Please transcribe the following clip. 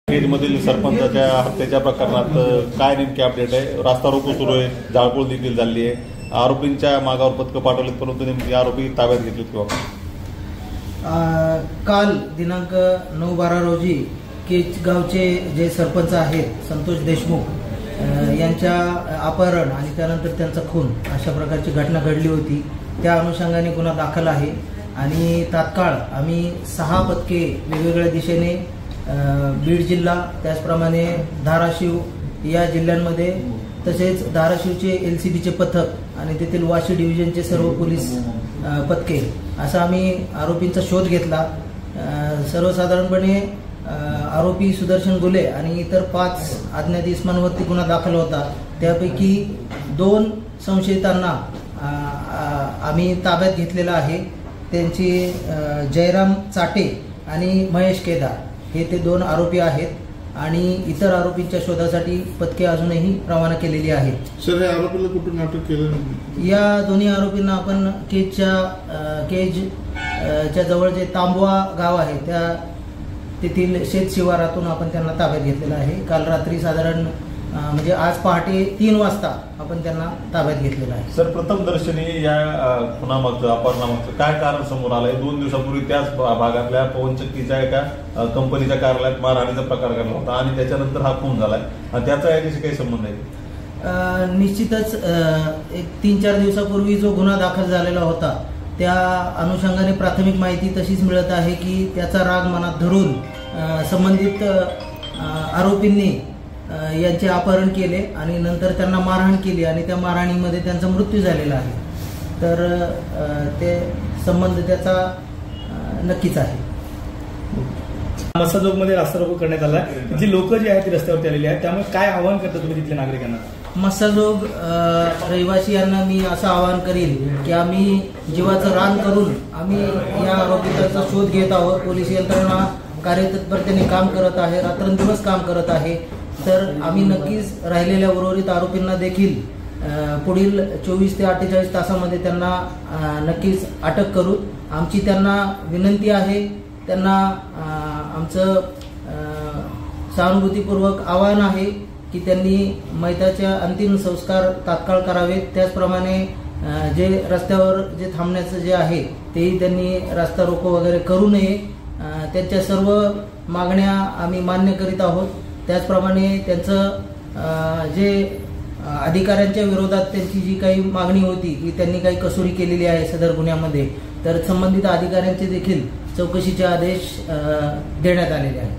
केजमधील सरपंचाच्या हत्येच्या प्रकरणात काय नेमकी अपडेट आहे? रास्ता रोको सुरू आहे, जाळपोळ देखील झाली आहे, आरोपींच्या मागावर पथकं पाठवलीत, परंतु नेमकी आरोपी ताब्यात घेतलीत किंवा काल दिनांक 9/12 रोजी केज गावचे जे सरपंच आहेत संतोष देशमुख यांच्या अपहरण आणि त्यानंतर त्यांचा खून अशा प्रकारची घटना घडली होती। त्या अनुषंगाने गुन्हा दाखल आहे आणि तात्काळ आम्ही 6 पथके वेगवेगळ्या दिशेने बीड जिल्हा त्याचप्रमाणे धाराशिव या जिल्ह्यांमध्ये तसेच धाराशिवचे LCBचे पथक आणि तेथील वाशी डिव्हिजनचे सर्व पोलीस पथके असा आम्ही आरोपींचा शोध घेतला। सर्वसाधारणपणे आरोपी सुदर्शन गुले आणि इतर 5 अज्ञात इसमांवरती गुन्हा दाखल होता। त्यापैकी 2 संशयितांना आम्ही ताब्यात घेतलेला आहे। त्यांची जयराम चाटे आणि महेश केदार हे ते 2 आरोपी आहेत आणि इतर आरोपींच्या शोधासाठी पथके अजूनही रवाना केलेली आहेत। सर, या आरोपीला कुठून अटक केलं? या दोन्ही आरोपींना आपण केजच्या जवळ जे तांबवा गाव आहे त्या तेथील शेत शिवारातून आपण त्यांना ताब्यात घेतलेलं आहे। काल रात्री साधारण म्हणजे आज पहाटे 3 वाजता आपण त्यांना ताब्यात घेतलेलं आहे। सर, प्रथम दर्शनी या खुनामागचं अपहरणामागचं काय कारण समोर आलंय? 2 दिवसापूर्वी त्याच भागातल्या पवनचक्कीच्या एका कंपनीच्या कार्यालयात मारहाणीचा प्रकार घडला होता आणि त्याच्यानंतर हा खून झालाय, त्याचा याच्याशी काही संबंध आहे? निश्चितच एक 3-4 दिवसापूर्वी जो गुन्हा दाखल झालेला होता त्या अनुषंगाने प्राथमिक माहिती तशीच मिळत आहे की त्याचा राग मनात धरून संबंधित आरोपींनी यांचे अपहरण केले आणि नंतर त्यांना मारहाण केली आणि त्या मारहाणीमध्ये त्यांचा मृत्यू झालेला आहे। तर ते संबंध त्याचा नक्कीच आहे। मस्साजोगमध्ये रास्ता रोको करण्यात आला, जी लोक जी आहेत ती रस्त्यावरती आलेली आहेत, त्यामुळे काय आवाहन करता तुम्ही तिथल्या नागरिकांना? मस्साजोग रहिवासियांना मी असं आवाहन करीन की आम्ही जीवाचं रान करून आम्ही या आरोपीचा शोध घेत आहोत। पोलीस यंत्रणा कार्यतत्परतेने काम करत आहे, रात्रंदिवस काम करत आहे। तर आम्ही नक्कीच राहिलेल्या उर्वरित आरोपींना देखील पुढील 24 ते 48 तासामध्ये त्यांना नक्कीच अटक करू। आमची त्यांना विनंती आहे, त्यांना आमचं सहानुभूतीपूर्वक आवाहन आहे की त्यांनी मैताच्या अंतिम संस्कार तात्काळ करावेत। त्याचप्रमाणे जे रस्त्यावर जे थांबण्याचं जे आहे तेही त्यांनी रस्ता रोको वगैरे करू नये। त्यांच्या सर्व मागण्या आम्ही मान्य करीत आहोत। त्याचप्रमाणे त्यांचं जे अधिकाऱ्यांच्या विरोधात त्यांची जी काही मागणी होती की त्यांनी काही कसुरी केलेली आहे सदर गुन्ह्यामध्ये, तर संबंधित अधिकाऱ्यांचे देखील चौकशीचे आदेश देण्यात आलेले आहेत।